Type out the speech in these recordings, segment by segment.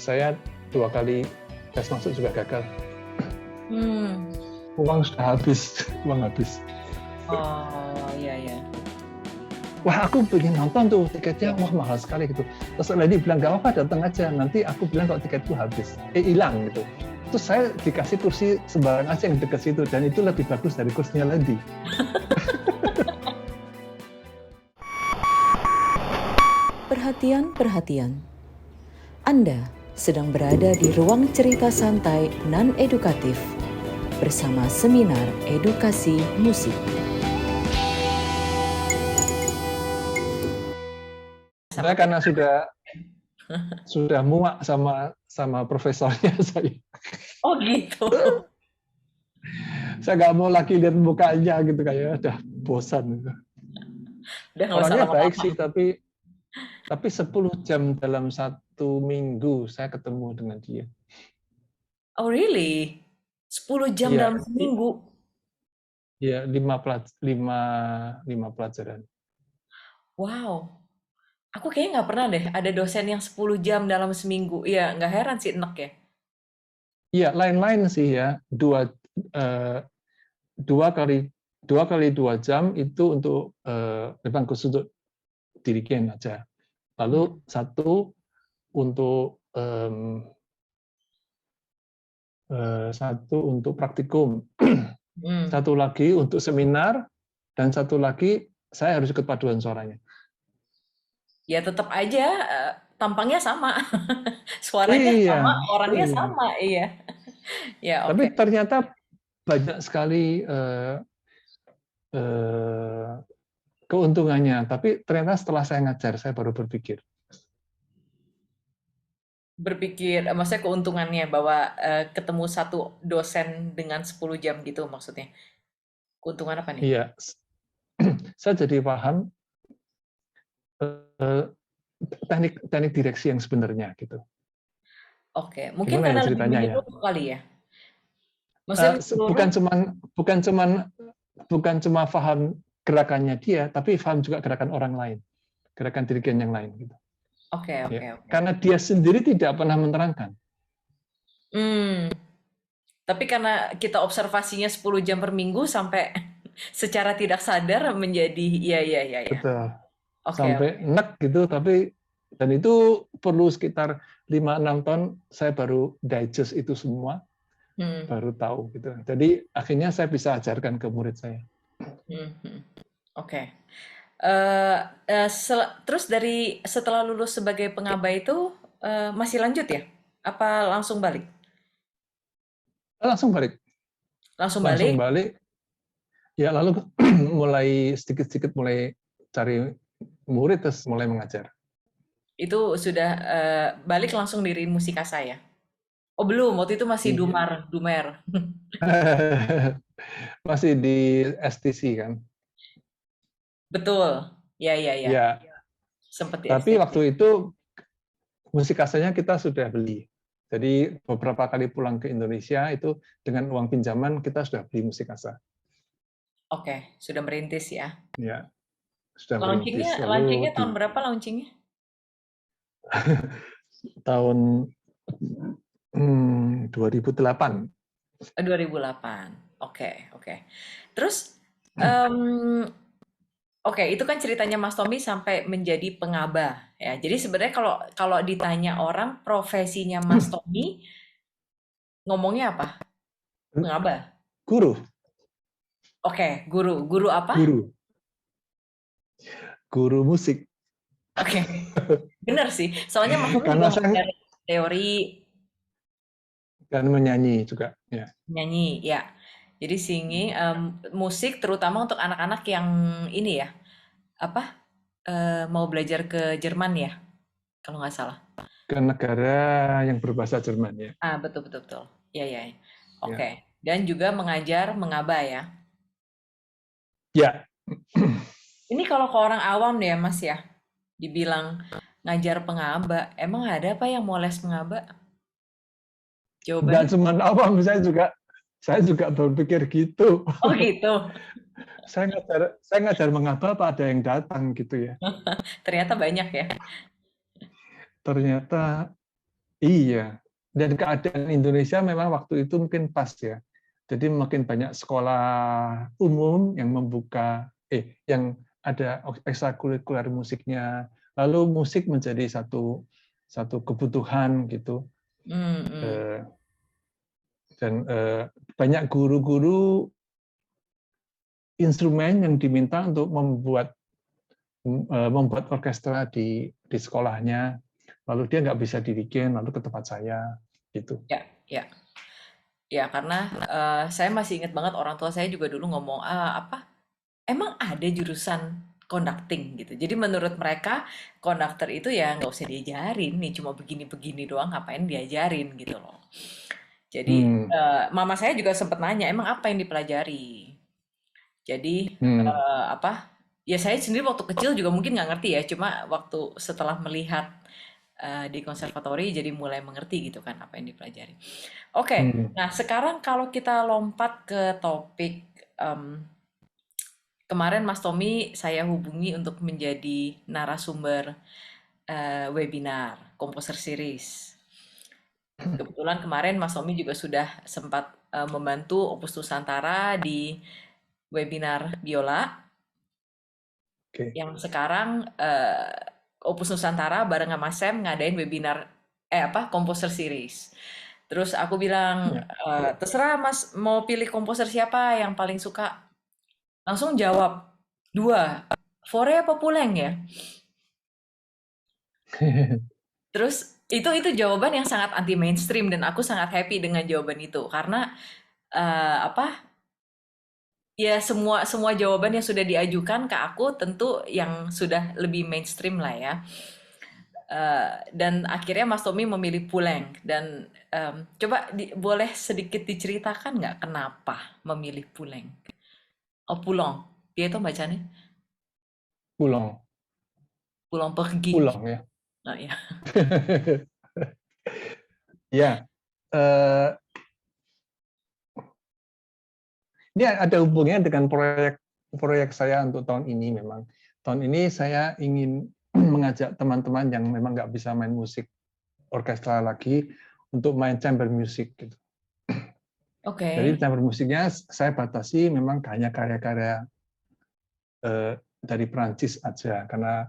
saya 2 kali tes masuk juga gagal. Uang sudah habis, uang habis. Oh, iya. Wah, aku pengen nonton tuh, tiketnya wah mahal sekali gitu. Terus Lady bilang, nggak apa-apa, datang aja. Nanti aku bilang kalau tiketku habis, hilang gitu. Terus saya dikasih kursi sembarang aja yang dekat situ, dan itu lebih bagus dari kursinya Lady. Perhatian. Anda sedang berada di ruang cerita santai non-edukatif bersama Seminar Edukasi Musik. Saya karena sudah muak sama profesornya saya. Oh gitu. Saya nggak mau lagi lihat mukanya gitu, kayaknya udah bosan. Orangnya baik sih, tapi 10 jam dalam 1 minggu saya ketemu dengan dia. Oh really? 10 jam dalam seminggu? Iya, 5 pelajaran. Wow. Aku kayaknya nggak pernah deh ada dosen yang 10 jam dalam seminggu. Iya, nggak heran sih enek ya. Iya, lain-lain sih ya. 2 kali 2 jam itu untuk memang khusus untuk dirigen aja. Lalu 1 untuk 1 untuk praktikum. 1 lagi untuk seminar, dan 1 lagi saya harus ikut paduan suaranya. Ya tetap aja tampangnya sama. Suaranya sama, orangnya sama, iya. Ya, Tapi oke. ternyata banyak sekali keuntungannya. Tapi ternyata setelah saya ngajar, saya baru berpikir. Maksudnya keuntungannya bahwa ketemu satu dosen dengan 10 jam gitu maksudnya. Keuntungan apa nih? Iya, saya jadi paham teknik direksi yang sebenarnya gitu. Oke, mungkin Gimana ya karena lebih ceritanya ya? menyeluruh kali ya. Maksudnya bukan cuma paham gerakannya dia, tapi paham juga gerakan orang lain, gerakan dirigen yang lain gitu. Oke. Karena dia sendiri tidak pernah menerangkan. Tapi karena kita observasinya 10 jam per minggu sampai secara tidak sadar menjadi iya. Betul. Oke. Sampai enek gitu, dan itu perlu sekitar 5-6 tahun saya baru digest itu semua, baru tahu gitu. Jadi akhirnya saya bisa ajarkan ke murid saya. Oke. Terus setelah lulus sebagai pengaba itu masih lanjut ya? Apa langsung balik? Langsung balik. Langsung balik? Ya, lalu mulai sedikit-sedikit mulai cari murid, terus mulai mengajar. Itu sudah balik langsung diriin Musikasa ya? Oh belum, waktu itu masih Dumer. Masih di STC kan? Betul. Ya. Ya. Sempat di Tapi STC. waktu itu Musikasanya kita sudah beli. Jadi beberapa kali pulang ke Indonesia itu dengan uang pinjaman kita sudah beli Musikasa. Oke, sudah merintis ya. Ya, sudah merintis. Launchingnya tahun berapa launchingnya? Tahun 2008. 2008. Oke. Terus, oke, itu kan ceritanya Mas Tommy sampai menjadi pengaba ya. Jadi sebenarnya kalau ditanya orang profesinya Mas Tommy, ngomongnya apa? Pengaba. Guru. Oke, guru. Guru apa? Guru musik. Oke. Benar sih. Soalnya Mas Tommy Karena juga mengajar teori dan menyanyi juga, ya. Nyanyi, ya. Jadi singing, musik terutama untuk anak-anak yang ini ya, mau belajar ke Jerman ya, kalau nggak salah. Ke negara yang berbahasa Jerman ya. Betul. Ya. Oke. Dan juga mengajar mengaba ya. Ya. Ini kalau ke orang awam nih ya Mas ya, dibilang ngajar pengaba, emang ada apa yang mau les mengaba? Jawabannya? Dan cuma awam, saya juga berpikir gitu. Oh gitu. Saya ngajar mengaba apa ada yang datang gitu ya. Ternyata banyak ya. Ternyata Iya, dan keadaan Indonesia memang waktu itu mungkin pas ya. Jadi makin banyak sekolah umum yang membuka, yang ada ekstrakurikuler musiknya. Lalu musik menjadi satu kebutuhan gitu. Hmm. Eh, Dan banyak guru-guru instrumen yang diminta untuk membuat orkestra di sekolahnya. Lalu dia nggak bisa dibikin, lalu ke tempat saya gitu. Ya, ya. Ya, karena saya masih ingat banget orang tua saya juga dulu ngomong, apa, emang ada jurusan conducting gitu. Jadi menurut mereka konduktor itu ya nggak usah diajarin nih, cuma begini-begini doang, ngapain diajarin gitu loh. Jadi Hmm. mama saya juga sempat nanya, emang apa yang dipelajari? Jadi Hmm. apa? Ya saya sendiri waktu kecil juga mungkin nggak ngerti ya, cuma waktu setelah melihat di konservatori jadi mulai mengerti gitu kan apa yang dipelajari. Oke, Hmm. nah sekarang kalau kita lompat ke topik kemarin Mas Tommy saya hubungi untuk menjadi narasumber webinar Composer Series. Kebetulan kemarin Mas Tommy juga sudah sempat membantu Opus Nusantara di webinar biola Oke. yang sekarang Opus Nusantara bareng sama Sam ngadain webinar Composer Series. Terus aku bilang Ya. terserah Mas mau pilih komposer siapa yang paling suka. Langsung jawab dua, Fore apa Puleng ya? Terus itu jawaban yang sangat anti mainstream dan aku sangat happy dengan jawaban itu karena apa ya semua semua jawaban yang sudah diajukan ke aku tentu yang sudah lebih mainstream lah ya. Dan akhirnya Mas Tommy memilih Puleng dan coba boleh sedikit diceritakan nggak kenapa memilih Puleng? Oh Pulong, dia itu bacanya Pulang. Pulong pergi. Pulang ya. Oh, ya. Ya. Ini ada hubungannya dengan proyek saya untuk tahun ini memang. Tahun ini saya ingin mengajak teman-teman yang memang nggak bisa main musik orkestra lagi untuk main chamber music gitu. Jadi Oke. chamber musiknya saya batasi memang hanya karya-karya dari Prancis aja karena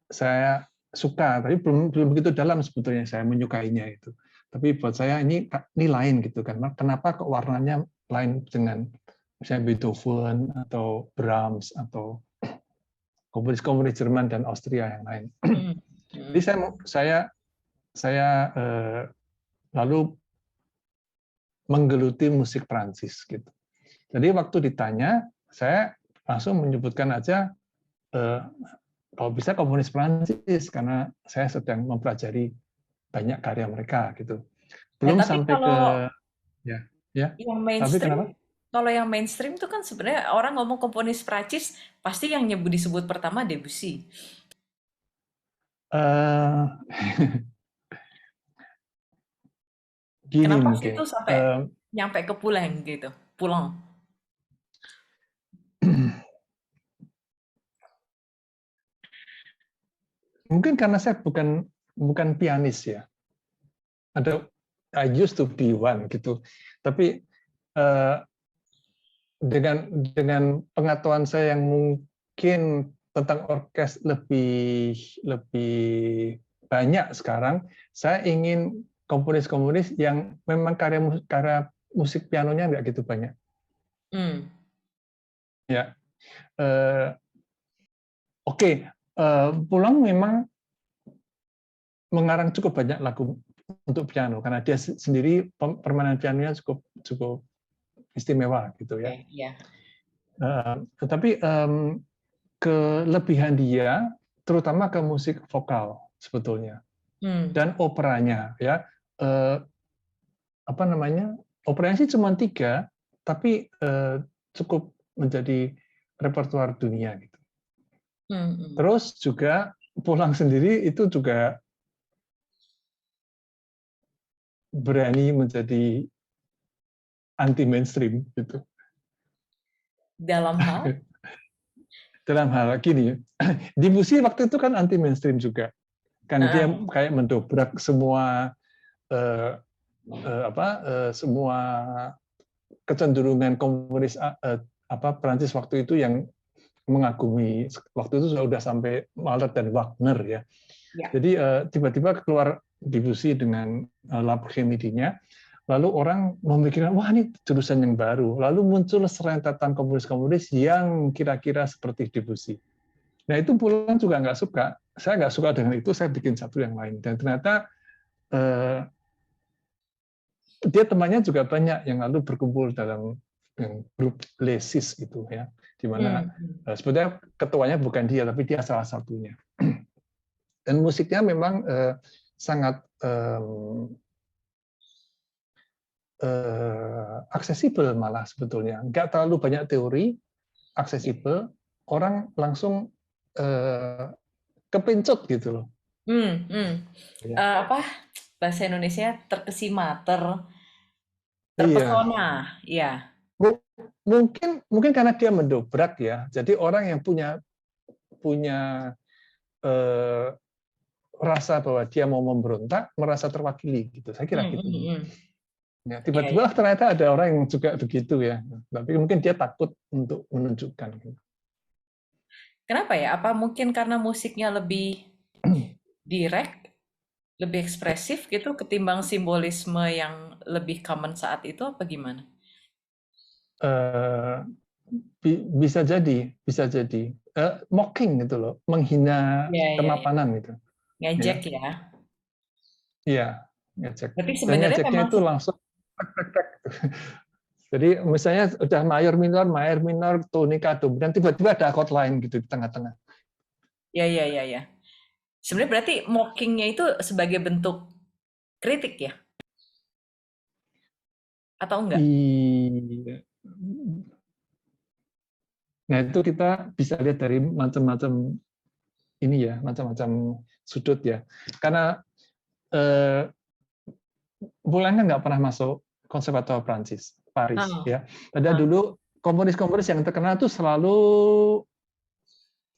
saya suka, tapi belum begitu dalam sebetulnya saya menyukainya itu. Tapi buat saya ini lain gitu kan. Kenapa kok warnanya lain dengan misalnya Beethoven atau Brahms atau komponis-komponis Jerman dan Austria yang lain. Hmm. Jadi saya lalu menggeluti musik Prancis gitu. Jadi waktu ditanya, saya langsung menyebutkan aja kalau bisa komponis Prancis karena saya sedang mempelajari banyak karya mereka gitu. Belum Tapi sampai ke kalau ya. yang Tapi kenapa? mainstream, kalau yang mainstream tuh kan sebenarnya orang ngomong komponis Prancis pasti yang disebut pertama Debussy. Eh, Gini Kenapa sih mungkin. itu sampai nyampe ke Puleng gitu? Pulang. Mungkin karena saya bukan pianis ya. Ada I used to be one gitu. Tapi dengan pengetahuan saya yang mungkin tentang orkes lebih banyak sekarang, saya ingin komponis-komponis yang memang karya musik pianonya nggak gitu banyak. Hmm. Ya, oke. Pulang memang mengarang cukup banyak lagu untuk piano karena dia sendiri permainan pianonya cukup istimewa gitu ya. Oke, ya. Tetapi kelebihan dia terutama ke musik vokal sebetulnya Hmm. dan operanya ya. Apa namanya? Operanya sih cuma 3, tapi cukup menjadi repertuar dunia gitu. Hmm. Terus juga Pulang sendiri itu juga berani menjadi anti mainstream gitu. Dalam hal? Dalam hal gini, Debussy waktu itu kan anti mainstream juga. Kan dia kayak mendobrak semua semua kecenderungan komunis Prancis waktu itu yang mengagumi. Waktu itu sudah sampai Mahler dan Wagner ya. Ya. Jadi tiba-tiba keluar Debussy dengan La Bohème-nya, lalu orang memikirkan, wah ini jurusan yang baru. Lalu muncul serentetan komunis-komunis yang kira-kira seperti Debussy. Nah itu Pulang juga nggak suka. Saya nggak suka dengan itu, saya bikin satu yang lain. Dan ternyata dia temannya juga banyak yang lalu berkumpul dalam grup Lesis itu ya, di mana sebenarnya ketuanya bukan dia, tapi dia salah satunya. Dan musiknya memang sangat aksesibel malah sebetulnya, nggak terlalu banyak teori, aksesibel, orang langsung kepincut gitu loh. Ya. Bahasa Indonesia terkesima, terpesona, ya. Mungkin karena dia mendobrak ya, jadi orang yang punya rasa bahwa dia mau memberontak merasa terwakili gitu, saya kira gitu. Ya, tiba-tiba ternyata ada orang yang juga begitu ya, tapi mungkin dia takut untuk menunjukkan. Kenapa ya? Apa mungkin karena musiknya lebih direct, lebih ekspresif gitu ketimbang simbolisme yang lebih common saat itu, apa gimana? Bisa jadi mocking gitu loh, menghina kemapanan gitu. Ngejek ya. Iya, ngejek. Tapi Dan sebenarnya ngejeknya memang itu langsung jadi misalnya udah mayor minor, tonika dominan, tiba-tiba ada chord lain gitu di tengah-tengah. Ya. Sebenarnya berarti mockingnya itu sebagai bentuk kritik ya? Atau enggak? Iya. Nah itu kita bisa lihat dari macam-macam ini ya, macam-macam sudut ya. Karena Poulenc nggak pernah masuk konservatoire Prancis, Paris ya. Padahal dulu komponis-komponis yang terkenal itu selalu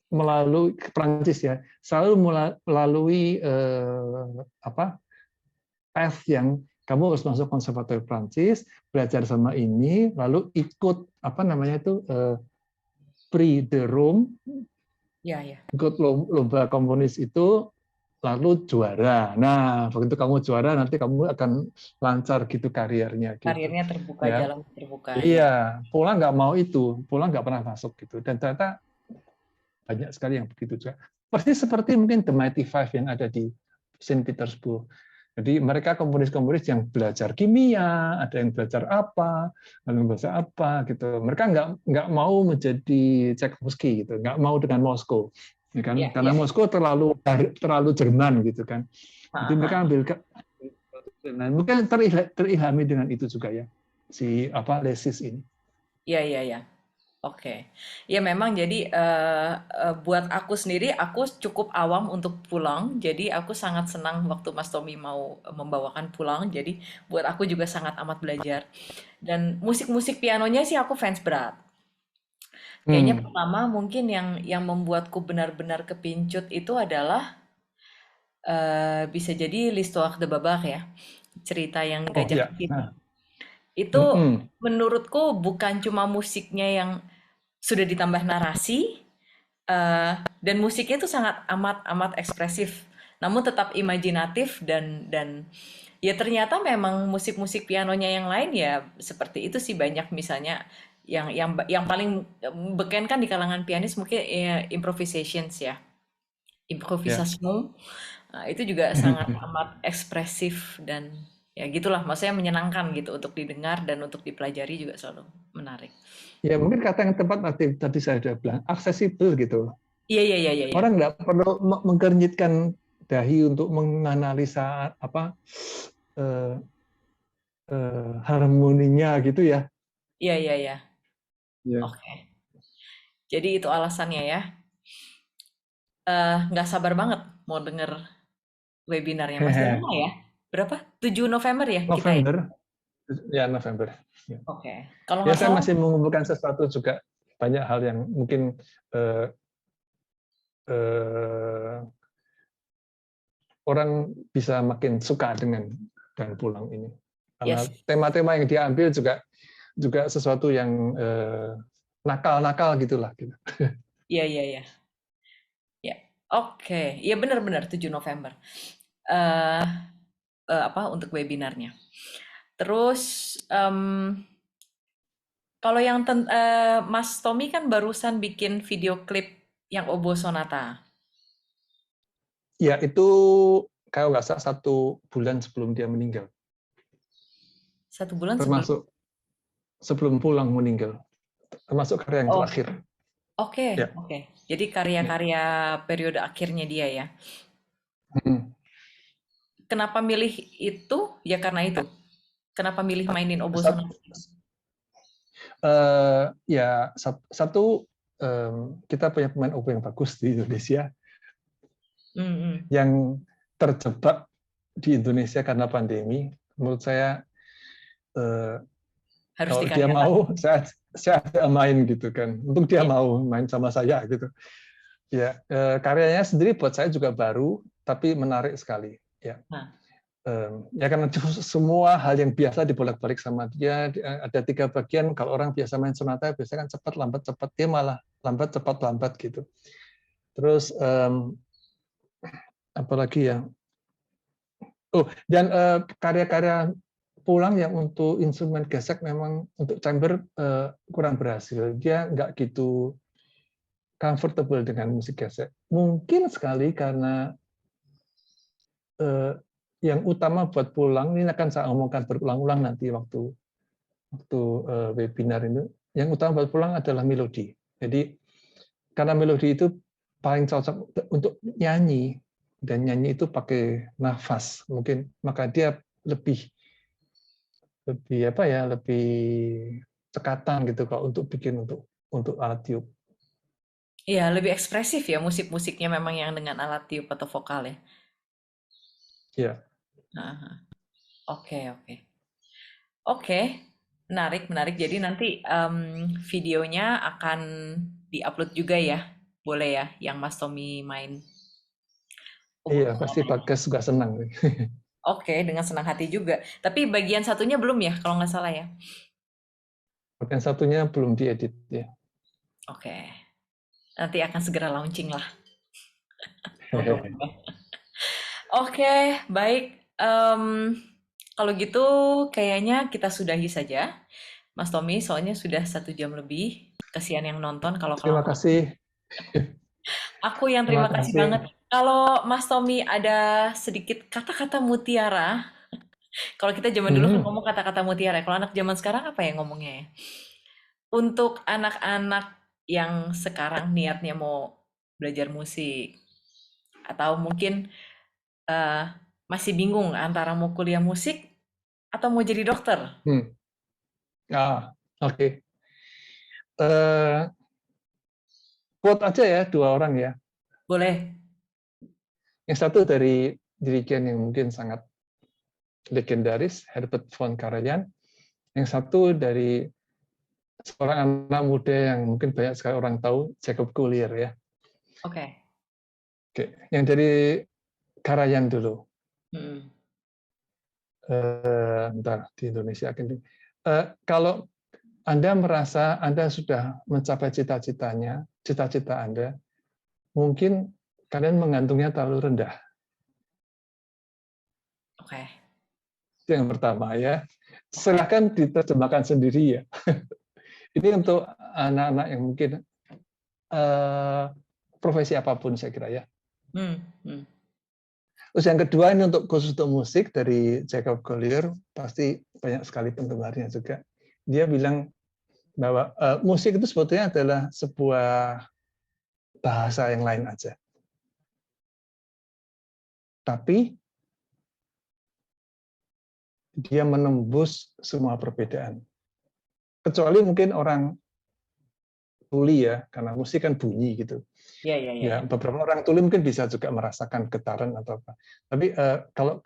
melalui Prancis ya, selalu melalui path yang kamu harus masuk konservatoire Prancis, belajar sama ini, lalu ikut Prix de Rome, ikut lomba komponis itu, lalu juara. Nah, begitu kamu juara, nanti kamu akan lancar gitu karirnya. Gitu. Karirnya terbuka, ya. Jalan terbuka. Iya, Poulenc nggak mau itu. Poulenc nggak pernah masuk gitu. Dan ternyata banyak sekali yang begitu juga. Persis seperti mungkin The Mighty Five yang ada di Saint Petersburg. Jadi mereka komponis-komponis yang belajar kimia, ada yang belajar apa, lalu belajar apa gitu. Mereka nggak mau menjadi Tchaikovsky gitu, nggak mau dengan Moskow, ya kan? Karena Moskow terlalu Jerman gitu kan. Jadi mereka ambil, mungkin terilhami dengan itu juga ya, si Lesis ini. Iya. Oke. Ya memang jadi buat aku sendiri, aku cukup awam untuk Poulenc. Jadi aku sangat senang waktu Mas Tommy mau membawakan Poulenc. Jadi buat aku juga sangat amat belajar. Dan musik-musik pianonya sih aku fans berat. Kayaknya pertama mungkin yang membuatku benar-benar kepincut itu adalah bisa jadi L'Histoire de Babar ya. Cerita yang gajah kecil. Itu menurutku bukan cuma musiknya yang sudah ditambah narasi, dan musiknya itu sangat amat ekspresif, namun tetap imajinatif dan ya ternyata memang musik-musik pianonya yang lain ya seperti itu sih, banyak misalnya yang paling beken kan di kalangan pianis mungkin ya, improvisation. Nah, itu juga sangat amat ekspresif dan ya gitulah, maksudnya menyenangkan gitu untuk didengar dan untuk dipelajari juga selalu menarik. Ya mungkin kata yang tepat tadi saya sudah bilang, aksesibel gitu. Iya. Orang nggak perlu mengkernyitkan dahi untuk menganalisa harmoninya gitu ya. Iya. Oke. Jadi itu alasannya ya. Nggak sabar banget mau denger webinarnya. Masih lama ya? Berapa? 7 November ya November. kita ya? Ya, November. Ya. Oke. Kalau ya saya masih mengumpulkan sesuatu juga, banyak hal yang mungkin orang bisa makin suka dengan Dan Pulang ini. Karena Yes. tema-tema yang diambil juga sesuatu yang nakal-nakal gitulah. Gitu. Iya, iya, iya. Ya. Oke, ya benar-benar 7 November. eh apa untuk webinarnya. Terus kalau yang Mas Tommy kan barusan bikin video klip yang Obo Sonata. Ya itu kalau nggak salah 1 bulan sebelum dia meninggal. 1 bulan sebelum. Termasuk sebelum pulang meninggal. Termasuk karya yang Oh, terakhir. oke, Ya. oke. Jadi karya-karya periode akhirnya dia ya. Hmm. Kenapa milih itu? Ya karena itu. Kenapa milih mainin Obo Sat- Sonata? ya satu kita punya pemain obo yang bagus di Indonesia yang terjebak di Indonesia karena pandemi. Menurut saya Harus kalau dia dikaryakan. mau saya ajak main gitu kan. Untuk dia Ya. mau main sama saya gitu. Ya karyanya sendiri buat saya juga baru tapi menarik sekali. Ya. Nah, Ya karena semua hal yang biasa dibolak-balik sama dia, ada 3 bagian. Kalau orang biasa main sonata biasanya kan cepat lambat cepat, dia malah lambat cepat lambat gitu. Terus apalagi ya, dan karya-karya Pulang yang untuk instrumen gesek memang untuk chamber kurang berhasil, dia nggak gitu comfortable dengan musik gesek, mungkin sekali karena yang utama buat Pulang, ini akan saya omongkan berulang-ulang nanti waktu webinar ini, yang utama buat Pulang adalah melodi. Jadi karena melodi itu paling cocok untuk nyanyi, dan nyanyi itu pakai nafas, mungkin maka dia lebih cekatan gitu kalau untuk bikin untuk alat tiup. iya lebih ekspresif ya musik-musiknya memang yang dengan alat tiup atau vokal ya. Ya. Aha. Oke, oke. Oke, menarik, menarik. Jadi nanti videonya akan diupload juga ya, boleh ya, yang Mas Tommy main. Iya, pasti Bagas juga senang. Oke, dengan senang hati juga. Tapi bagian satunya belum ya, kalau nggak salah ya. Bagian satunya belum diedit ya. Oke, nanti akan segera launching lah. Oke, baik. Kalau gitu kayaknya kita sudahi saja, Mas Tommy. Soalnya sudah 1 jam lebih. Kasihan yang nonton kalau Terima kelamaan. kasih. Aku yang Terima terima kasih kasih. banget. Kalau Mas Tommy ada sedikit kata-kata mutiara, kalau kita zaman dulu kan ngomong kata-kata mutiara, kalau anak zaman sekarang apa ya ngomongnya ya? Untuk anak-anak yang sekarang niatnya mau belajar musik, atau mungkin eh, masih bingung antara mau kuliah musik atau mau jadi dokter. Oke. Quote aja ya 2 orang ya. Boleh. Yang satu dari dirigen yang mungkin sangat legendaris, Herbert von Karajan. Yang satu dari seorang anak muda yang mungkin banyak sekali orang tahu, Jacob Collier ya. Oke. Oke. Yang dari Karajan dulu. Bentar, di Indonesia. Kalau Anda merasa Anda sudah mencapai cita-citanya, cita-cita Anda, mungkin kalian menggantungnya terlalu rendah. Oke. Itu yang pertama ya. Silahkan diterjemahkan sendiri ya. Ini untuk anak-anak yang mungkin profesi apapun saya kira ya. Terus yang kedua ini khusus untuk musik dari Jacob Collier, pasti banyak sekali penggemarnya juga. Dia bilang bahwa musik itu sebetulnya adalah sebuah bahasa yang lain aja. Tapi dia menembus semua perbedaan. Kecuali mungkin orang tuli ya, karena musik kan bunyi gitu. Ya, beberapa orang tuli mungkin bisa juga merasakan getaran atau apa. Tapi kalau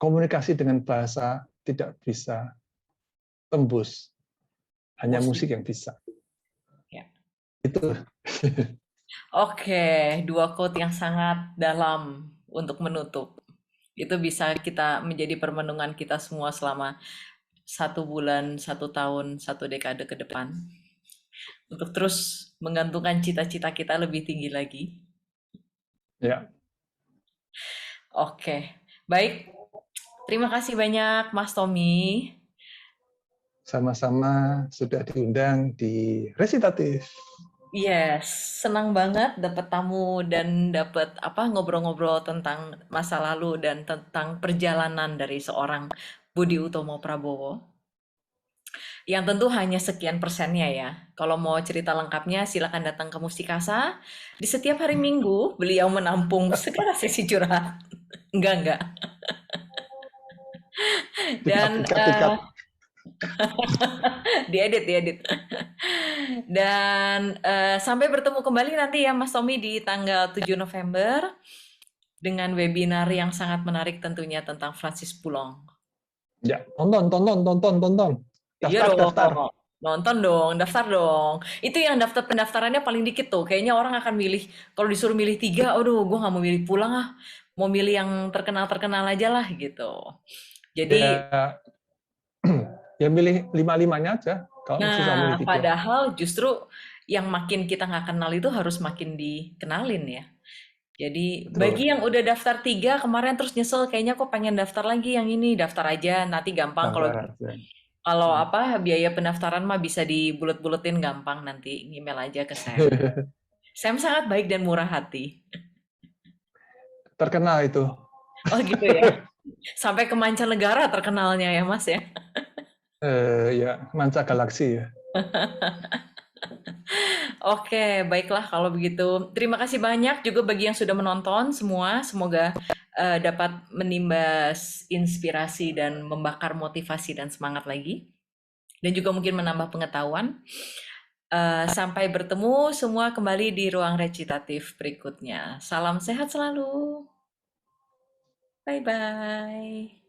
komunikasi dengan bahasa tidak bisa tembus, hanya musik yang bisa. Ya. Itu. Oke, 2 quote yang sangat dalam. untuk menutup. Itu bisa kita menjadi permenungan kita semua selama 1 bulan, 1 tahun, 1 dekade ke depan. Untuk terus menggantungkan cita-cita kita lebih tinggi lagi. Ya, Oke, baik. Terima kasih banyak Mas Tommy. sama-sama sudah diundang di Resitatif. Yes, senang banget dapat tamu dan dapat ngobrol-ngobrol tentang masa lalu dan tentang perjalanan dari seorang Budi Utomo Prabowo. Yang tentu hanya sekian persennya ya. Kalau mau cerita lengkapnya silakan datang ke Musikasa. Di setiap hari Minggu beliau menampung segala sesi curhat. Enggak. Dan Dikat. diedit. Dan sampai bertemu kembali nanti ya Mas Tommy di tanggal 7 November dengan webinar yang sangat menarik tentunya tentang Francis Pulong. Ya, tonton. Iya Daftar. dong, nonton dong, daftar dong. Itu yang pendaftarannya paling dikit tuh. Kayaknya orang akan milih, kalau disuruh milih 3, aduh gue nggak mau milih Pulang ah. Mau milih yang terkenal-terkenal aja lah gitu. Jadi, Ya, ya milih 5-5-nya aja. Kalau susah milih 3. padahal justru yang makin kita nggak kenal itu harus makin dikenalin ya. Jadi Betul. bagi yang udah daftar 3 kemarin terus nyesel, kayaknya kok pengen daftar lagi yang ini, daftar aja nanti gampang. Kalau biaya pendaftaran mah bisa dibulet-buletin gampang, nanti email aja ke Sam. Sam sangat baik dan murah hati. Terkenal itu. Oh gitu ya. Sampai ke mancanegara terkenalnya ya Mas ya. Ya, manca galaksi ya. Oke, baiklah kalau begitu. Terima kasih banyak juga bagi yang sudah menonton semua. Semoga dapat menimbas inspirasi dan membakar motivasi dan semangat lagi. Dan juga mungkin menambah pengetahuan. Sampai bertemu semua kembali di ruang recitatif berikutnya. Salam sehat selalu. Bye-bye.